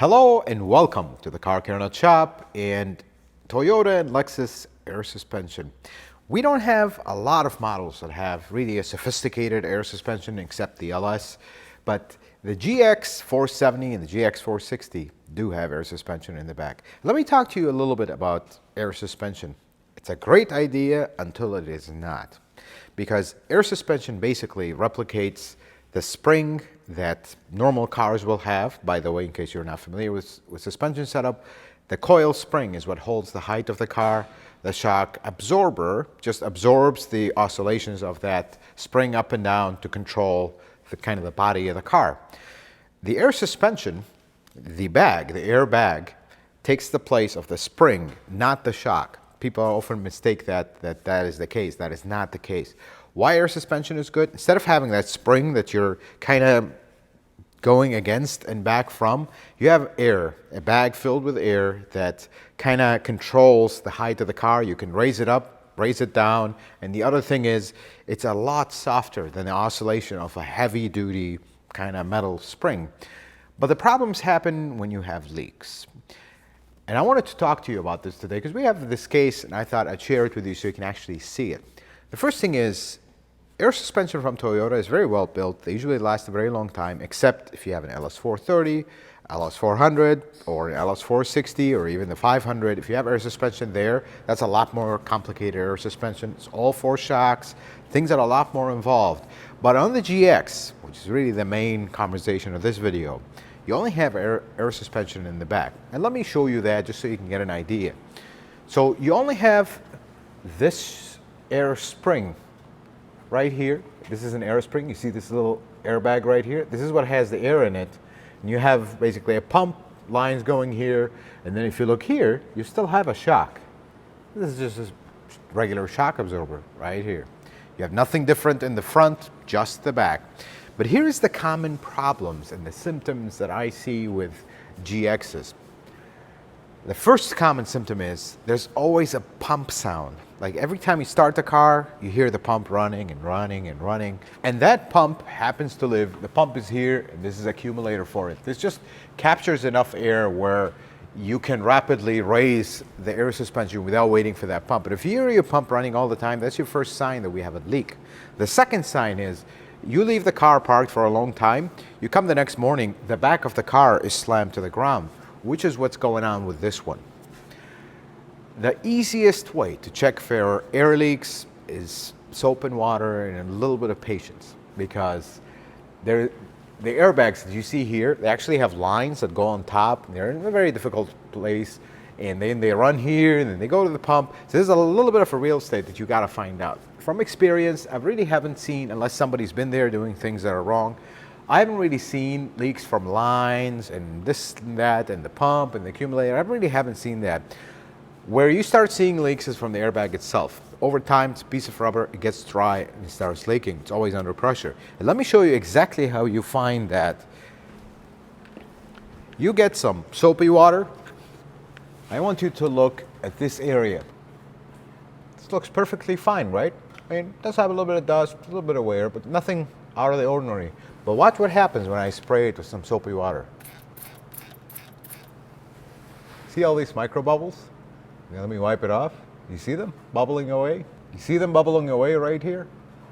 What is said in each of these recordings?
Hello and welcome to the Car Care Nut Shop and Toyota and Lexus air suspension. We don't have a lot of models that have really a sophisticated air suspension except the LS, but the GX470 and the GX460 do have air suspension in the back. Let me talk to you a little bit about air suspension. It's a great idea until it is not, because air suspension basically replicates the spring that normal cars will have. By the way, in case you're not familiar with suspension setup, the coil spring is what holds the height of the car. The shock absorber just absorbs the oscillations of that spring up and down to control the body of the car. The air suspension, the air bag, takes the place of the spring, not the shock. People often mistake that is the case. That is not the case. Why air suspension is good? Instead of having that spring that you're kind of going against and back from, you have air, a bag filled with air that kind of controls the height of the car. You can raise it up, raise it down, and the other thing is it's a lot softer than the oscillation of a heavy-duty kind of metal spring. But the problems happen when you have leaks. And I wanted to talk to you about this today because we have this case and I thought I'd share it with you so you can actually see it. The first thing is, air suspension from Toyota is very well built. They usually last a very long time, except if you have an LS430, LS400, or an LS460, or even the 500. If you have air suspension there, that's a lot more complicated air suspension. It's all four shocks, things that are a lot more involved. But on the GX, which is really the main conversation of this video, you only have air suspension in the back. And let me show you that just so you can get an idea. So you only have this air spring right here. This is an air spring. You see this little airbag right here? This is what has the air in it. And you have basically a pump, lines going here, and then if you look here, you still have a shock. This is just a regular shock absorber right here. You have nothing different in the front, just the back. But here is the common problems and the symptoms that I see with GXs. The first common symptom is there's always a pump sound. Like every time you start the car, you hear the pump running and running and running. And that pump happens to the pump is here, and this is accumulator for it. This just captures enough air where you can rapidly raise the air suspension without waiting for that pump. But if you hear your pump running all the time, that's your first sign that we have a leak. The second sign is you leave the car parked for a long time, you come the next morning, the back of the car is slammed to the ground, which is what's going on with this one. The easiest way to check for air leaks is soap and water and a little bit of patience, because the airbags that you see here, they actually have lines that go on top, and they're in a very difficult place, and then they run here and then they go to the pump. So there's a little bit of a real estate that you got to find out. From experience, I really haven't seen, unless somebody's been there doing things that are wrong, I haven't really seen leaks from lines and this and that and the pump and the accumulator. I really haven't seen that. Where you start seeing leaks is from the airbag itself. Over time, it's a piece of rubber, it gets dry and it starts leaking. It's always under pressure. And let me show you exactly how you find that. You get some soapy water. I want you to look at this area. This looks perfectly fine, right? I mean, it does have a little bit of dust, a little bit of wear, but nothing out of the ordinary. But watch what happens when I spray it with some soapy water. See all these micro bubbles? Now let me wipe it off. You see them bubbling away? You see them bubbling away right here?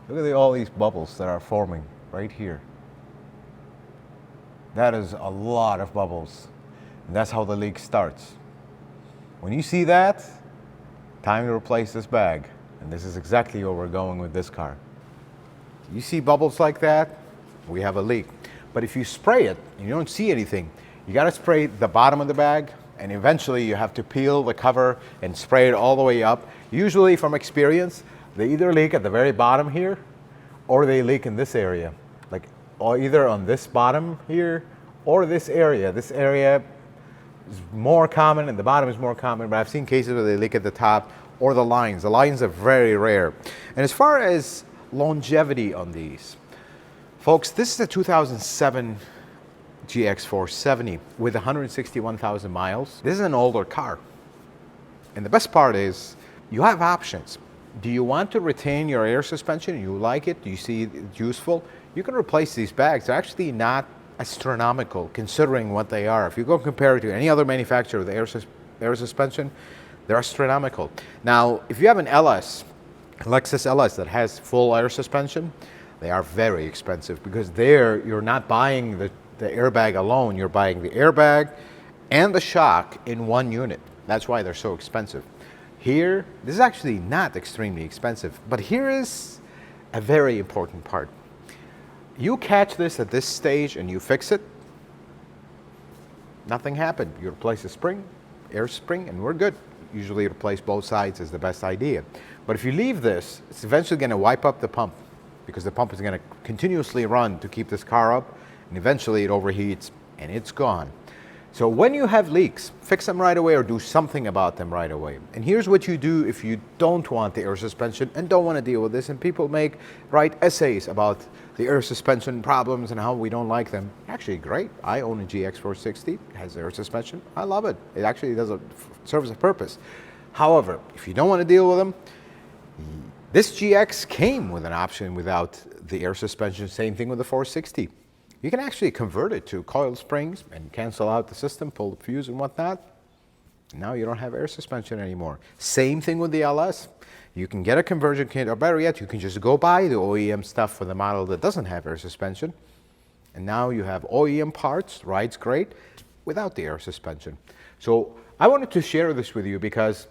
Look at all these bubbles that are forming right here. That is a lot of bubbles. And that's how the leak starts. When you see that, time to replace this bag. And this is exactly where we're going with this car. You see bubbles like that, we have a leak. But if you spray it and you don't see anything, you got to spray the bottom of the bag, and eventually you have to peel the cover and spray it all the way up. Usually, from experience, they either leak at the very bottom here or they leak in this area, or either on this bottom here or this area. This area is more common and the bottom is more common, but I've seen cases where they leak at the top or the lines. The lines are very rare. And as far as longevity on these, folks, this is a 2007 GX470 with 161,000 miles. This is an older car. And the best part is you have options. Do you want to retain your air suspension? You like it? Do you see it useful? You can replace these bags. They're actually not astronomical considering what they are. If you go compare it to any other manufacturer with air suspension, they're astronomical. Now, if you have an LS, Lexus LS that has full air suspension, they are very expensive because there you're not buying the airbag alone, you're buying the airbag and the shock in one unit. That's why they're so expensive. Here, this is actually not extremely expensive, but here is a very important part. You catch this at this stage and you fix it, nothing happened. You replace the spring, air spring, and we're good. Usually replace both sides is the best idea. But if you leave this, it's eventually going to wipe up the pump because the pump is going to continuously run to keep this car up, and eventually it overheats and it's gone. So when you have leaks, fix them right away or do something about them right away. And here's what you do if you don't want the air suspension and don't want to deal with this. And people write essays about the air suspension problems and how we don't like them. Actually, great. I own a GX460. It has air suspension. I love it. It actually serves a purpose. However, if you don't want to deal with them, this GX came with an option without the air suspension. Same thing with the 460. You can actually convert it to coil springs and cancel out the system, pull the fuse and whatnot. Now you don't have air suspension anymore. Same thing with the LS. You can get a conversion kit, or better yet, you can just go buy the OEM stuff for the model that doesn't have air suspension. And now you have OEM parts, rides great, without the air suspension. So I wanted to share this with you because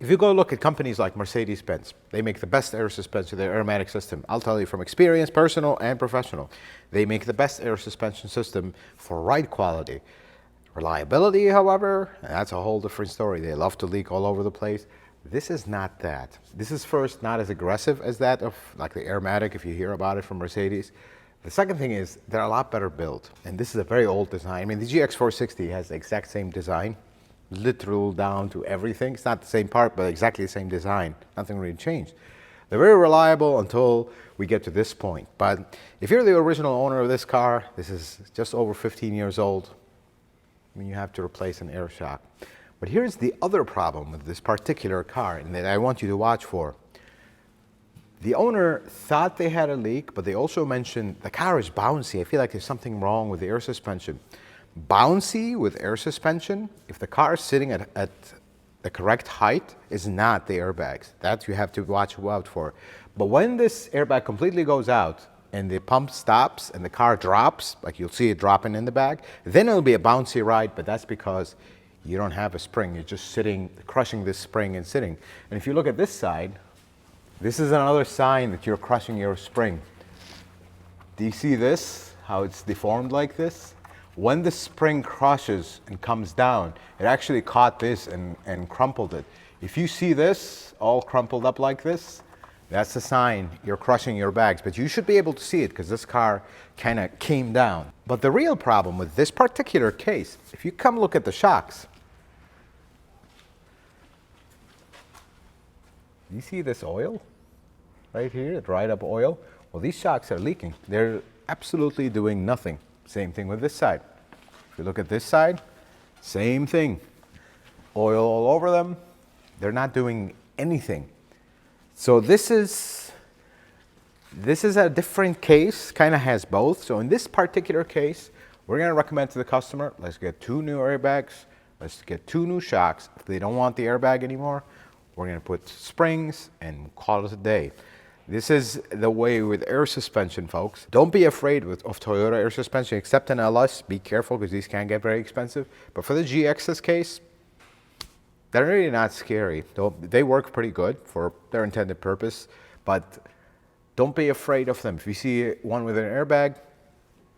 if you go look at companies like Mercedes-Benz, they make the best air suspension, their aromatic system. I'll tell you from experience, personal and professional. They make the best air suspension system for ride quality. Reliability, however, that's a whole different story. They love to leak all over the place. This is not that. This is first not as aggressive as that of like the Airmatic, if you hear about it from Mercedes. The second thing is they're a lot better built. And this is a very old design. I mean, the GX460 has the exact same design. Literal down to everything. It's not the same part, but exactly the same design. Nothing really changed. They're very reliable until we get to this point. But if you're the original owner of this car, this is just over 15 years old, I mean, you have to replace an air shock. But here's the other problem with this particular car, and that I want you to watch for. The owner thought they had a leak, but they also mentioned the car is bouncy. I feel like there's something wrong with the air suspension. Bouncy with air suspension, if the car is sitting at the correct height, is not the airbags. That you have to watch out for. But when this airbag completely goes out and the pump stops and the car drops, like you'll see it dropping in the bag, then it'll be a bouncy ride, but that's because you don't have a spring. You're just sitting, crushing this spring and sitting. And if you look at this side, this is another sign that you're crushing your spring. Do you see this, how it's deformed like this? When the spring crushes and comes down, it actually caught this and crumpled it. If you see this all crumpled up like this, that's a sign you're crushing your bags. But you should be able to see it because this car kind of came down. But the real problem with this particular case, if you come look at the shocks, you see this oil right here, the dried up oil? Well, these shocks are leaking. They're absolutely doing nothing. Same thing with this side. If you look at this side, same thing. Oil all over them. They're not doing anything. So this is a different case, kind of has both. So in this particular case, we're going to recommend to the customer, let's get 2 new airbags, let's get 2 new shocks. If they don't want the airbag anymore, we're going to put springs and call it a day. This is the way with air suspension, folks. Don't be afraid of Toyota air suspension, except in LS. Be careful because these can get very expensive. But for the GX's case, they're really not scary. They work pretty good for their intended purpose, but don't be afraid of them. If you see one with an airbag,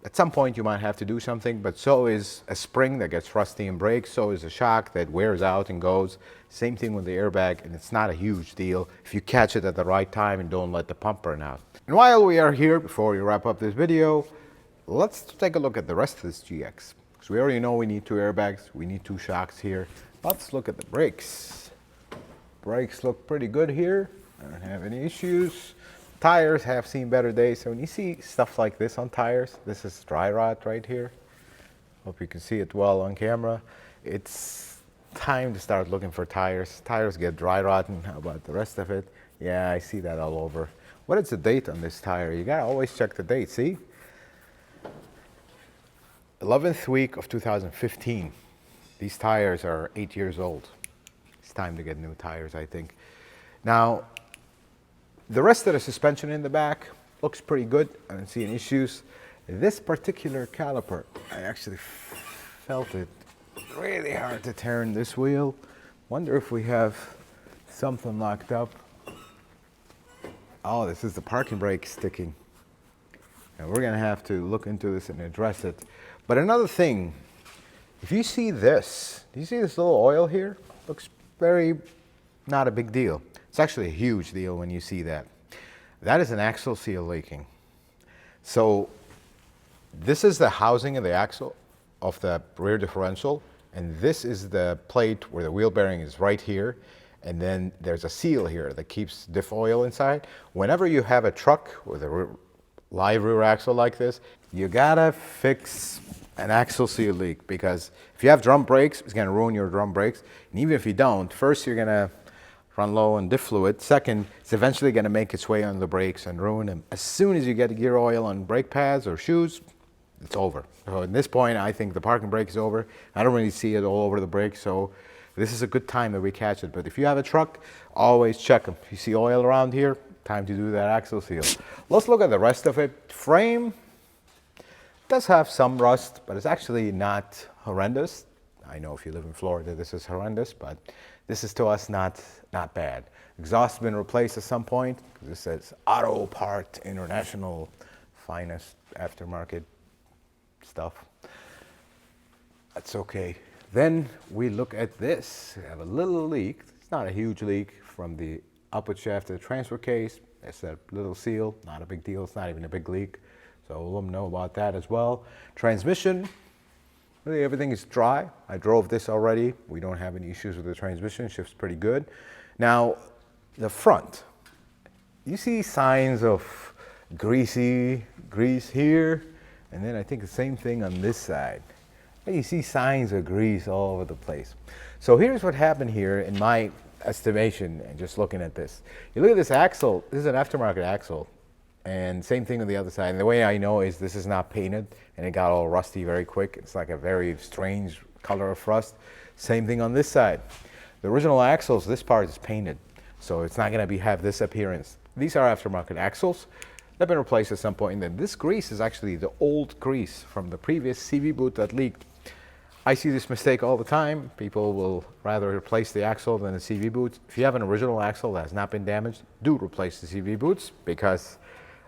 at some point you might have to do something, but so is a spring that gets rusty and breaks, so is a shock that wears out and goes. Same thing with the airbag, and it's not a huge deal if you catch it at the right time and don't let the pump burn out. And while we are here, before we wrap up this video, let's take a look at the rest of this GX. Because we already know we need 2 airbags, we need 2 shocks here. Let's look at the brakes. Brakes look pretty good here. I don't have any issues. Tires have seen better days. So when you see stuff like this on tires, this is dry rot right here. Hope you can see it well on camera. It's time to start looking for tires. Tires get dry rotten. How about the rest of it? Yeah, I see that all over. What is the date on this tire? You gotta always check the date, see? 11th week of 2015. These tires are 8 years old. It's time to get new tires, I think. Now, the rest of the suspension in the back looks pretty good. I don't see any issues. This particular caliper, I actually felt it really hard to turn this wheel. Wonder if we have something locked up. Oh, this is the parking brake sticking. And we're gonna have to look into this and address it. But another thing, if you see this, do you see this little oil here? Looks very, not a big deal. It's actually a huge deal when you see that. That is an axle seal leaking. So this is the housing of the axle of the rear differential, and this is the plate where the wheel bearing is right here, and then there's a seal here that keeps diff oil inside. Whenever you have a truck with a live rear axle like this, you gotta fix an axle seal leak, because if you have drum brakes, it's gonna ruin your drum brakes. And even if you don't, first you're gonna run low on diff fluid. Second, it's eventually gonna make its way on the brakes and ruin them. As soon as you get gear oil on brake pads or shoes, it's over. So at this point, I think the parking brake is over. I don't really see it all over the brakes, so this is a good time that we catch it. But if you have a truck, always check them. If you see oil around here, time to do that axle seal. Let's look at the rest of it. Frame does have some rust, but it's actually not horrendous. I know if you live in Florida, this is horrendous, but this is to us not bad. Exhaust has been replaced at some point. This says Auto Part International, finest aftermarket stuff. That's okay. Then we look at this. We have a little leak. It's not a huge leak from the output shaft to the transfer case. It's that little seal, not a big deal. It's not even a big leak. So we'll let them know about that as well. Transmission, really everything is dry. I drove this already. We don't have any issues with the transmission. It shifts pretty good. Now, the front. You see signs of grease here, and then I think the same thing on this side. And you see signs of grease all over the place. So here's what happened here in my estimation, and just looking at this. You look at this axle, this is an aftermarket axle, and same thing on the other side. And the way I know is this is not painted, and it got all rusty very quick. It's like a very strange color of rust. Same thing on this side. The original axles, this part is painted, so it's not gonna have this appearance. These are aftermarket axles. They've been replaced at some point, and then this grease is actually the old grease from the previous CV boot that leaked. I see this mistake all the time. People will rather replace the axle than the CV boots. If you have an original axle that has not been damaged, do replace the CV boots, because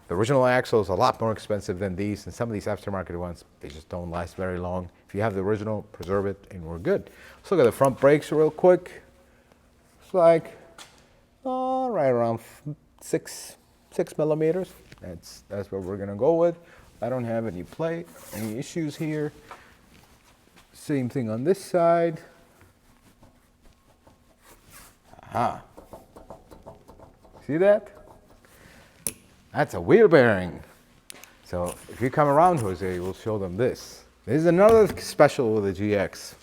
the original axle is a lot more expensive than these, and some of these aftermarket ones, they just don't last very long. If you have the original, preserve it, and we're good. Let's look at the front brakes real quick. It's like right around 6 millimeters. That's what we're gonna go with. I don't have any issues here. Same thing on this side. Aha. See that? That's a wheel bearing. So if you come around, Jose, we'll show them this. This is another special with the GX.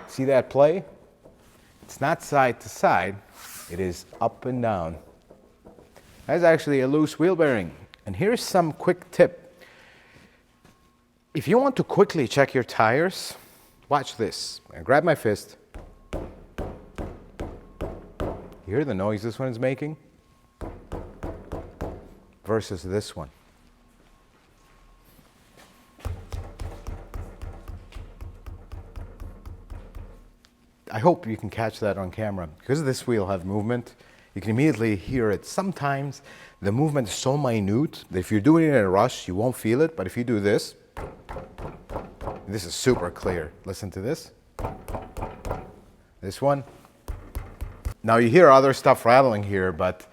See that play? It's not side to side. It is up and down. That's actually a loose wheel bearing. And here's some quick tip. If you want to quickly check your tires, watch this. I grab my fist. You hear the noise this one is making? Versus this one. I hope you can catch that on camera. Because this wheel has movement, you can immediately hear it. Sometimes the movement is so minute that if you're doing it in a rush, you won't feel it. But if you do this, this is super clear. Listen to this. This one. Now you hear other stuff rattling here, but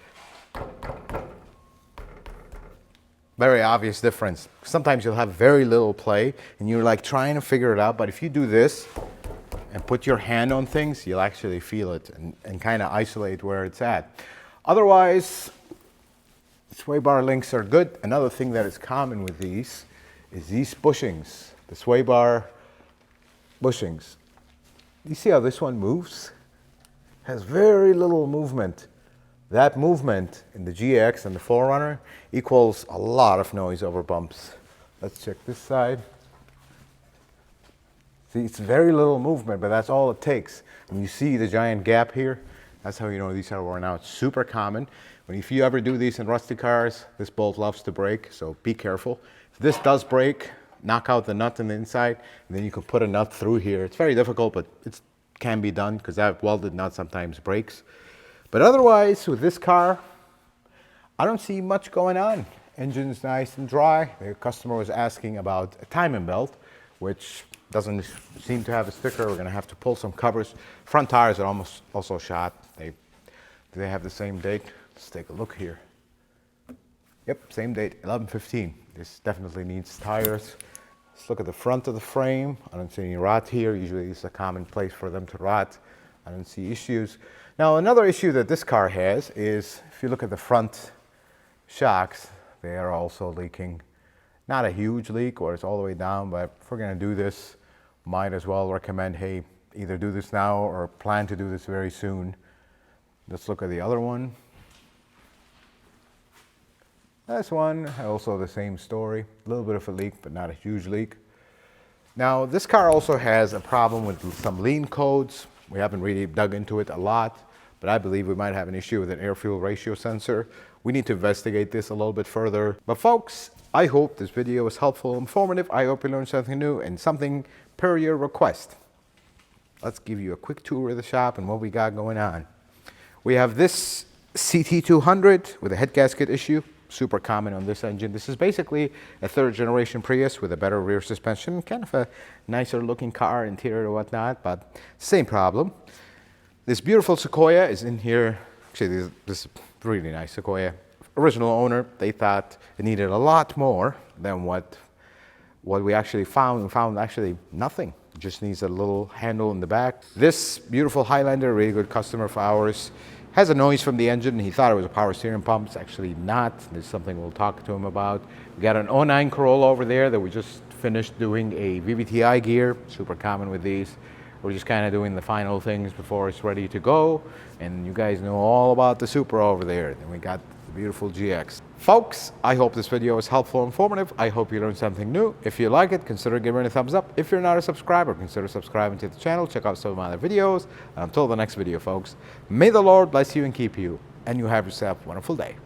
very obvious difference. Sometimes you'll have very little play and you're like trying to figure it out, but if you do this and put your hand on things, you'll actually feel it and kind of isolate where it's at. Otherwise, sway bar links are good. Another thing that is common with these is these bushings, the sway bar bushings. You see how this one moves? Has very little movement. That movement in the GX and the 4Runner equals a lot of noise over bumps. Let's check this side. See, it's very little movement, but that's all it takes. When you see the giant gap here, that's how you know these are worn out. It's super common. If you ever do these in rusty cars, this bolt loves to break, so be careful. If this does break, knock out the nut on the inside, and then you can put a nut through here. It's very difficult, but it can be done because that welded nut sometimes breaks. But otherwise, with this car, I don't see much going on. Engine's nice and dry. The customer was asking about a timing belt, which doesn't seem to have a sticker. We're gonna have to pull some covers. Front tires are almost also shot. Do they have the same date? Let's take a look here. Yep, same date, 11/15. This definitely needs tires. Let's look at the front of the frame. I don't see any rot here. Usually it's a common place for them to rot. I don't see issues. Now another issue that this car has is if you look at the front shocks, they are also leaking. Not a huge leak or it's all the way down, but if we're gonna do this, might as well recommend, hey, either do this now or plan to do this very soon. Let's look at the other one. This one, also the same story. A little bit of a leak, but not a huge leak. Now, this car also has a problem with some lean codes. We haven't really dug into it a lot, but I believe we might have an issue with an air-fuel ratio sensor. We need to investigate this a little bit further. But folks, I hope this video was helpful and informative. I hope you learned something new and something per your request. Let's give you a quick tour of the shop and what we got going on. We have this CT200 with a head gasket issue. Super common on this engine. This is basically a third generation Prius with a better rear suspension, kind of a nicer looking car, interior or whatnot, but same problem. This beautiful Sequoia is in here. Actually, this is really nice Sequoia. Original owner, they thought it needed a lot more than what we actually found. We found actually nothing. It just needs a little handle in the back. This beautiful Highlander, really good customer of ours, has a noise from the engine. He thought it was a power steering pump. It's actually not. There's something we'll talk to him about. We got an '09 Corolla over there that we just finished doing a VVTi gear. Super common with these. We're just kind of doing the final things before it's ready to go. And you guys know all about the Supra over there. Then we got the beautiful GX. Folks, I hope this video was helpful and informative. I hope you learned something new. If you like it, consider giving it a thumbs up. If you're not a subscriber, consider subscribing to the channel. Check out some of my other videos. And until the next video, folks, may the Lord bless you and keep you. And you have yourself a wonderful day.